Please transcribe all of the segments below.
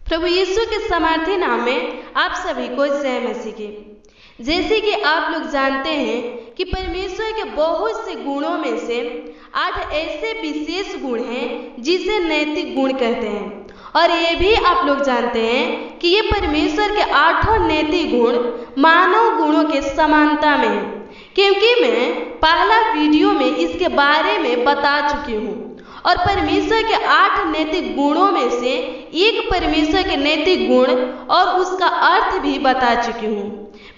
प्रभु यीशु के सामर्थ्य नाम में आप सभी को जय मसीह की। जैसे कि आप लोग जानते हैं कि परमेश्वर के बहुत से गुणों में से 8 ऐसे विशेष गुण हैं जिसे नैतिक गुण कहते हैं। और ये भी आप लोग जानते हैं कि ये परमेश्वर के 8 नैतिक गुण मानव गुणों के समानता में हैं, क्योंकि मैं पहला वीडियो में इसके बारे में बता चुकी हूँ। और परमेश्वर के 8 नैतिक गुणों में से एक परमेश्वर के नैतिक गुण और उसका अर्थ भी बता चुकी हूँ।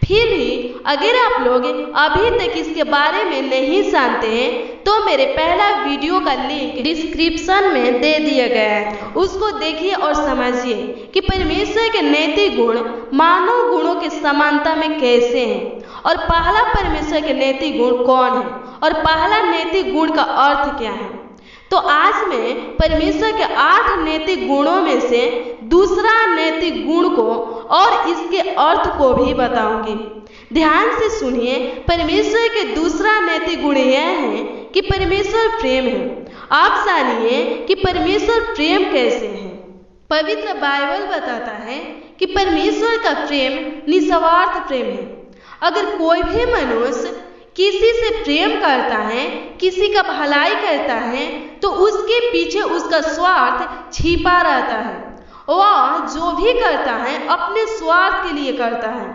फिर भी अगर आप लोग अभी तक इसके बारे में नहीं जानते हैं तो मेरे पहला वीडियो का लिंक डिस्क्रिप्शन में दे दिया गया है, उसको देखिए और समझिए कि परमेश्वर के नैतिक गुण मानव गुणों के समानता में कैसे हैं और पहला परमेश्वर के नैतिक गुण कौन है और पहला नैतिक गुण का अर्थ क्या है। तो आज मैं परमेश्वर के 8 नैतिक गुणों में से दूसरा नैतिक गुण को और इसके अर्थ को भी बताऊंगी। ध्यान से सुनिए। परमेश्वर के दूसरा नैतिक गुण यह है कि परमेश्वर प्रेम है। आप जानिए कि परमेश्वर प्रेम कैसे है। पवित्र बाइबल बताता है कि परमेश्वर का प्रेम निस्वार्थ प्रेम है। अगर कोई भी मनुष्य किसी से प्रेम करता है, किसी का भलाई करता है, तो उसके पीछे उसका स्वार्थ छिपा रहता है। वह जो भी करता है अपने स्वार्थ के लिए करता है।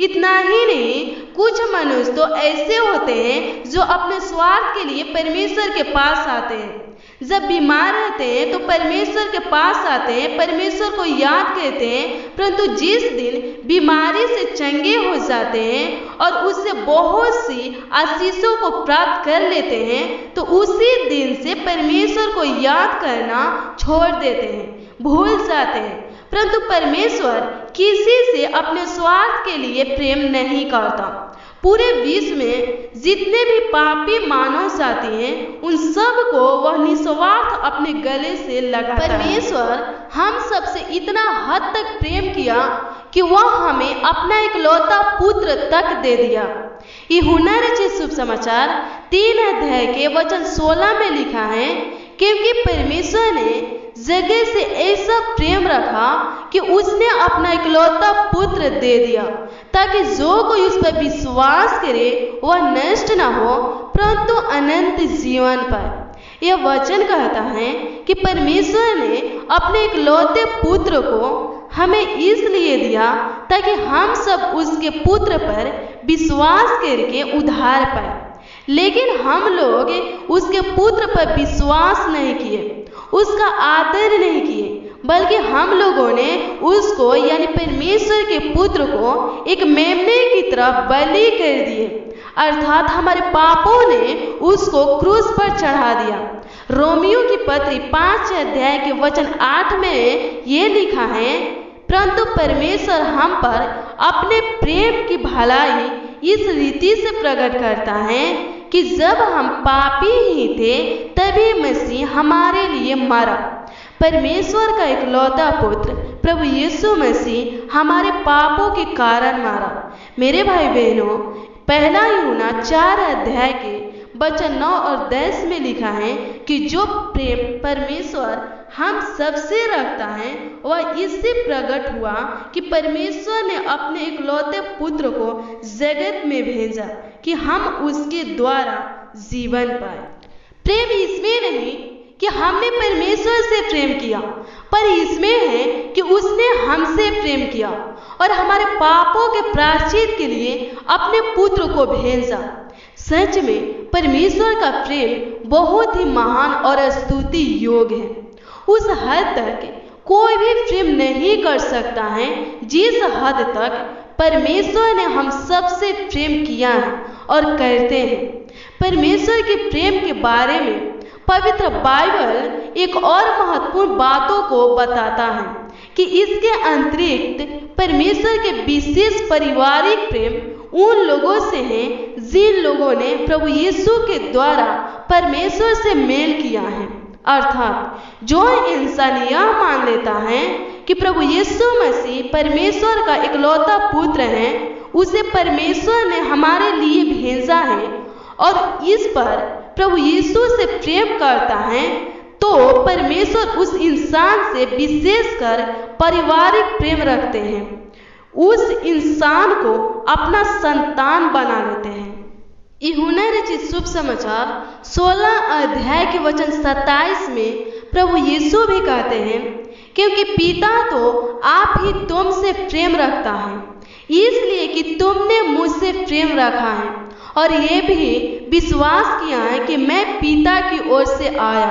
इतना ही नहीं, कुछ मनुष्य तो ऐसे होते हैं जो अपने स्वार्थ के लिए परमेश्वर के पास आते हैं। जब बीमार रहते हैं तो परमेश्वर के पास आते हैं, परमेश्वर को याद करते हैं, परंतु जिस दिन बीमारी से चंगे हो जाते हैं और उससे बहुत सी आशीषों को प्राप्त कर लेते हैं तो उसी दिन से परमेश्वर को याद करना छोड़ देते हैं, भूल जाते हैं। परंतु परमेश्वर किसी से अपने स्वार्थ के लिए प्रेम नहीं करता। पूरे विश्व में जितने भी पापी मानव जाति हैं उन सब को वह निस्वार्थ अपने गले से लगाता है। परमेश्वर हम सबसे इतना हद तक प्रेम किया कि वह हमें अपना इकलौता पुत्र तक दे दिया। यूहन्ना रचित शुभ समाचार 3 अध्याय के वचन 16 में लिखा है, क्योंकि परमेश्वर ने जगह से ऐसा प्रेम रखा कि उसने अपना इकलौता पुत्र दे दिया, ताकि जो कोई उस पर विश्वास करे वह नष्ट न हो परंतु अनंत जीवन पाए। यह वचन कहता है कि परमेश्वर ने अपने इकलौते पुत्र को हमें इसलिए दिया ताकि हम सब उसके पुत्र पर विश्वास करके उद्धार पाए। लेकिन हम लोग उसके पुत्र पर विश्वास नहीं किए, उसका आदर नहीं किए, बल्कि हम लोगों ने उसको यानी परमेश्वर के पुत्र को एक मेमने की तरह बलि कर दिए, अर्थात हमारे पापों ने उसको क्रूस पर चढ़ा दिया। रोमियो की पत्री 5 अध्याय के वचन 8 में ये लिखा है, परंतु परमेश्वर हम पर अपने प्रेम की भलाई इस रीति से प्रकट करता है कि जब हम पापी ही थे तभी मसीह हमारे लिए मरा। परमेश्वर का इकलौता पुत्र प्रभु यीशु मसीह हमारे पापों के कारण मरा। मेरे भाई बहनों, पहला यूहन्ना 4 अध्याय के वचन 9 और 10 में लिखा है कि जो प्रेम परमेश्वर हम सबसे रखता है वह इससे प्रकट हुआ कि परमेश्वर ने अपने इकलौते पुत्र को जगत में भेजा कि हम उसके द्वारा जीवन पाए। प्रेम इसमें नहीं कि हमने परमेश्वर से प्रेम किया, पर इसमें है कि उसने हमसे प्रेम किया और हमारे पापों के प्रायश्चित के लिए अपने पुत्र को भेजा। सच में परमेश्वर का प्रेम बहुत ही महान और स्तुति योग्य है। उस हद तक कोई भी प्रेम नहीं कर सकता है जिस हद तक परमेश्वर ने हम सबसे प्रेम किया है और करते हैं। परमेश्वर के प्रेम के बारे में पवित्र बाइबल एक और महत्वपूर्ण बातों को बताता है कि इसके अतिरिक्त परमेश्वर के विशेष पारिवारिक प्रेम उन लोगों से है जिन लोगों ने प्रभु यीशु के द्वारा परमेश्वर से मेल किया है। अर्थात जो इंसान यह मान लेता है कि प्रभु यीशु मसीह परमेश्वर का इकलौता पुत्र है, उसे परमेश्वर ने हमारे लिए भेजा है और इस पर प्रभु यीशु से प्रेम करता है, तो परमेश्वर उस इंसान से विशेषकर पारिवारिक प्रेम रखते हैं, उस इंसान को अपना संतान बना लेते हैं। यूहन्ना रचित शुभ समाचार 16 अध्याय के वचन 27 में प्रभु यीशु भी कहते हैं, क्योंकि पिता तो आप ही तुमसे प्रेम रखता है, इसलिए कि तुमने मुझसे प्रेम रखा है और ये भी विश्वास किया है कि मैं पिता की ओर से आया।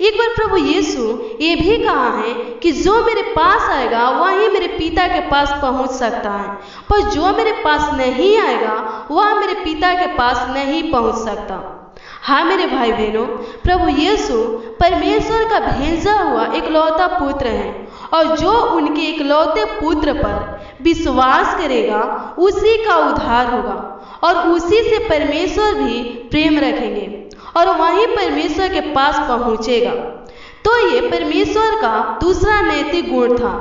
एक बार प्रभु यीशु ये भी कहा है कि जो मेरे पास आएगा वही मेरे पिता के पास पहुंच सकता है, पर जो मेरे पास नहीं आएगा वह मेरे पिता के पास नहीं पहुंच सकता। हाँ मेरे भाई बहनों, प्रभु यीशु परमेश्वर का भेजा हुआ इकलौता पुत्र है और जो उनके इकलौते पुत्र पर विश्वास करेगा उसी का उद्धार होगा और उसी से परमेश्वर भी प्रेम रखेंगे और वहीं परमेश्वर के पास पहुंचेगा। तो ये परमेश्वर का दूसरा नैतिक गुण था।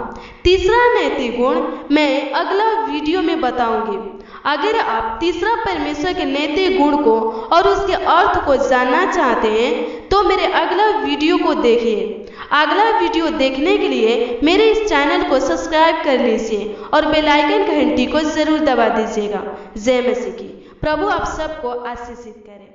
तीसरा नैतिक गुण मैं अगला वीडियो में बताऊंगी। अगर आप तीसरा परमेश्वर के नैतिक गुण को और उसके अर्थ को जानना चाहते हैं तो मेरे अगला वीडियो को देखिए। अगला वीडियो देखने के लिए मेरे इस चैनल को सब्सक्राइब कर लीजिए और बेल आइकन घंटी को जरूर दबा दीजिएगा। जय मसीह की। प्रभु आप सबको आशीषित करे।